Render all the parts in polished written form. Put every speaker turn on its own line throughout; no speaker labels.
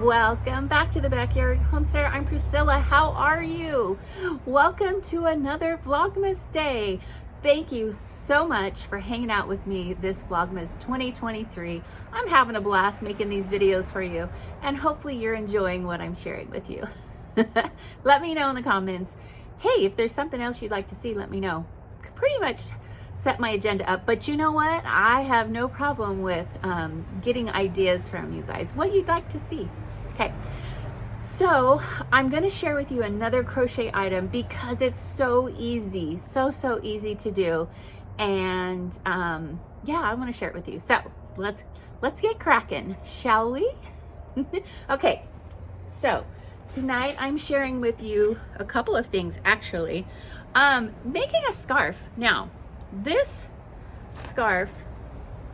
Welcome back to the Backyard Homesteader. I'm Priscilla. How are you? Welcome to another Vlogmas day. Thank you so much for hanging out with me this Vlogmas 2023. I'm having a blast making these videos for you, and hopefully you're enjoying what I'm sharing with you. Let me know in the comments. Hey, if there's something else you'd like to see, let me know. Pretty much set my agenda up, but you know what? I have no problem with getting ideas from you guys, what you'd like to see. Okay, so I'm going to share with you another crochet item because it's so easy, so easy to do, and yeah, I want to share it with you. So let's get cracking, shall we? Okay, so tonight I'm sharing with you a couple of things actually. Making a scarf. Now this scarf,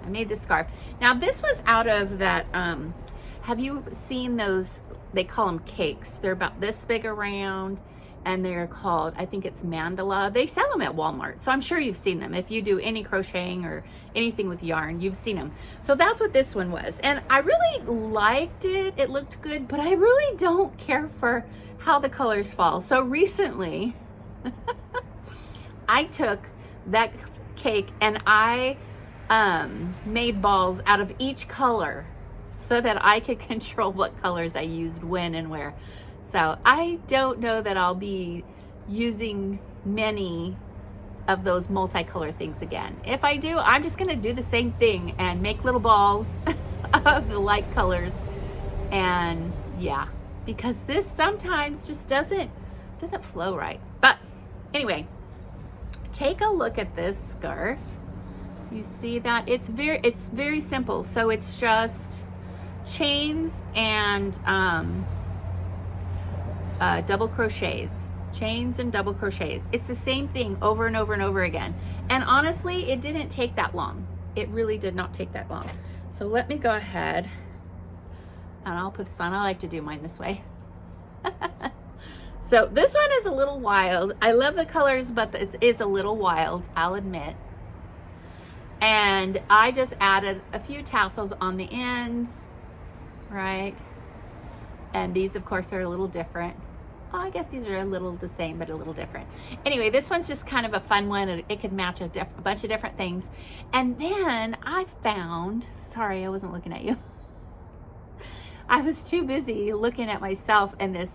I made this scarf. Now this was out of that, have you seen those, they call them cakes. They're about this big around and they're called, I think it's mandala. They sell them at Walmart. So I'm sure you've seen them. If you do any crocheting or anything with yarn, you've seen them. So that's what this one was. And I really liked it. It looked good, but I really don't care for how the colors fall. So recently I took that cake and I made balls out of each color so that I could control what colors I used when and where. So I don't know that I'll be using many of those multicolor things again. If I do, I'm just gonna do the same thing and make little balls of the light colors. And yeah, because this sometimes just doesn't flow right. But anyway, take a look at this scarf. You see that it's very simple. So it's just chains and double crochets, chains and double crochets. It's the same thing over and over and over again. And honestly, it didn't take that long. It really did not take that long. So let me go ahead and I'll put this on. I like to do mine this way. So this one is a little wild. I love the colors, but it is a little wild, I'll admit. And I just added a few tassels on the ends, right? And these, of course, are a little different. Well, I guess these are a little the same, but a little different. Anyway, this one's just kind of a fun one. It could match a bunch of different things. And then I found, sorry, I wasn't looking at you. I was too busy looking at myself and this,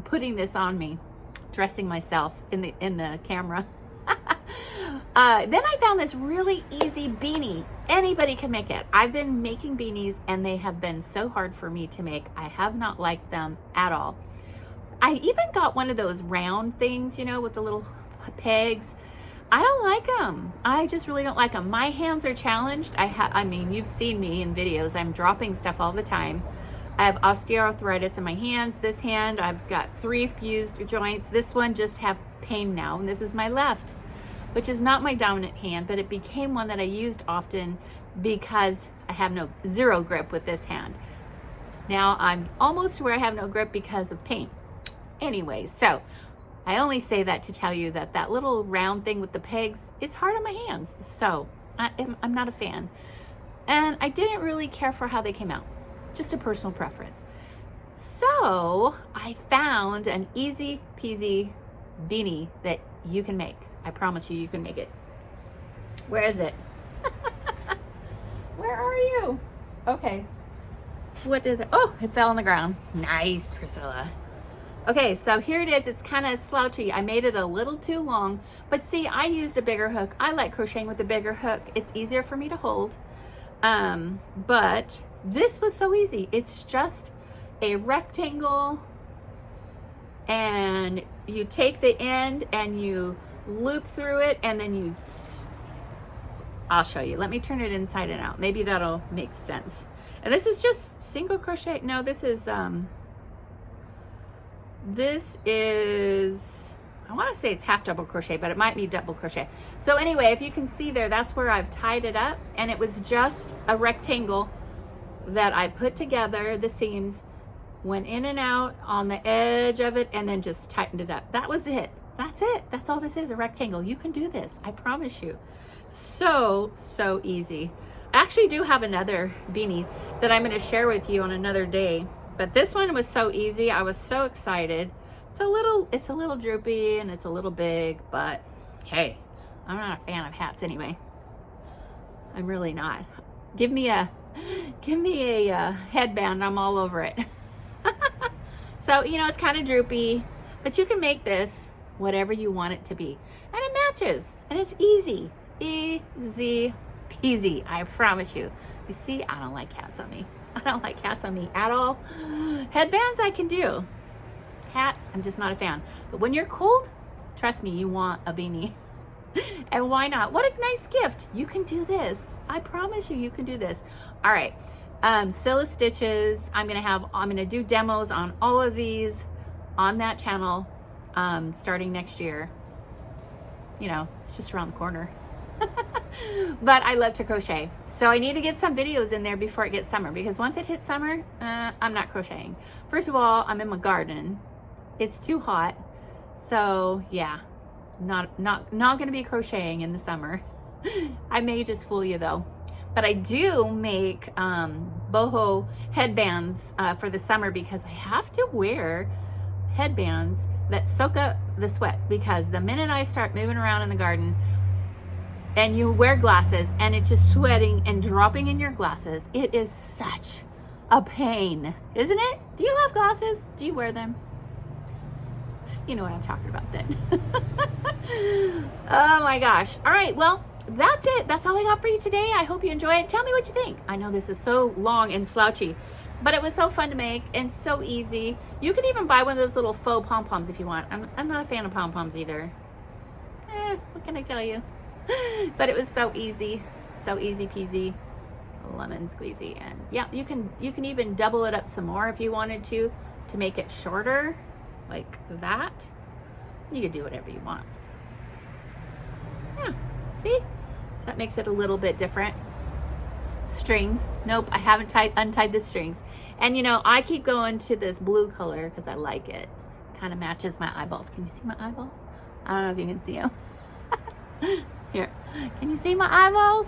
putting this on me, dressing myself in the camera. Then I found this really easy beanie. Anybody can make it. I've been making beanies and they have been so hard for me to make. I have not liked them at all. I even got one of those round things, you know, with the little pegs. I don't like them. I just really don't like them. My hands are challenged. I mean, you've seen me in videos. I'm dropping stuff all the time. I have osteoarthritis in my hands. This hand, I've got 3 fused joints. This one just have pain now, and this is my left, which is not my dominant hand, but it became one that I used often because I have zero grip with this hand. Now I'm almost where I have no grip because of pain. Anyway, so I only say that to tell you that that little round thing with the pegs, it's hard on my hands. So I'm not a fan. And I didn't really care for how they came out. Just a personal preference. So I found an easy peasy beanie that you can make. I promise you, you can make it. Where is it? Where are you? Okay. What did it? Oh, it fell on the ground. Nice, Priscilla. Okay, so here it is. It's kind of slouchy. I made it a little too long, but see, I used a bigger hook. I like crocheting with a bigger hook. It's easier for me to hold. But this was so easy. It's just a rectangle and you take the end and you loop through it and then I'll show you. Let me turn it inside and out. Maybe that'll make sense. And this is just single crochet. No, this is, I want to say it's half double crochet, but it might be double crochet. So anyway, if you can see there, that's where I've tied it up, and it was just a rectangle that I put together. The seams went in and out on the edge of it and then just tightened it up. That was it. That's it. That's all this is, a rectangle. You can do this, I promise you. So easy. I actually do have another beanie that I'm going to share with you on another day. But this one was so easy. I was so excited. It's a little droopy and it's a little big, but hey, I'm not a fan of hats anyway. I'm really not. Give me a headband, I'm all over it. So, you know, it's kind of droopy, but you can make this whatever you want it to be. And it matches, and it's easy. Easy peasy, I promise you. You see, I don't like hats on me. I don't like hats on me at all. Headbands I can do. Hats, I'm just not a fan. But when you're cold, trust me, you want a beanie. And why not? What a nice gift. You can do this. I promise you, you can do this. All right. Scylla stitches. I'm gonna do demos on all of these on that channel starting next year. You know, it's just around the corner. But I love to crochet, so I need to get some videos in there before it gets summer, because once it hits summer, I'm not crocheting. First of all, I'm in my garden. It's too hot, so yeah, not gonna be crocheting in the summer. I may just fool you though, but I do make boho headbands for the summer, because I have to wear headbands that soak up the sweat, because the minute I start moving around in the garden and you wear glasses and it's just sweating and dropping in your glasses, it is such a pain, isn't it? Do you have glasses? Do you wear them? You know what I'm talking about then. Oh my gosh. All right, well, that's it. That's all I got for you today. I hope you enjoy it. Tell me what you think. I know this is so long and slouchy, but it was so fun to make and so easy. You can even buy one of those little faux pom-poms if you want. I'm not a fan of pom-poms either. What can I tell you? But it was so easy peasy, lemon squeezy. And yeah, you can even double it up some more if you wanted to make it shorter, like that. You could do whatever you want. Yeah, see? That makes it a little bit different. Strings. Nope, I haven't untied the strings. And you know, I keep going to this blue color because I like it. Kind of matches my eyeballs. Can you see my eyeballs? I don't know if you can see them. Here, can you see my eyeballs?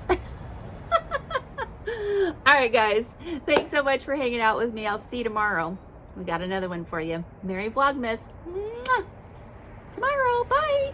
All right, guys. Thanks so much for hanging out with me. I'll see you tomorrow. We got another one for you. Merry Vlogmas. Mwah. Tomorrow. Bye.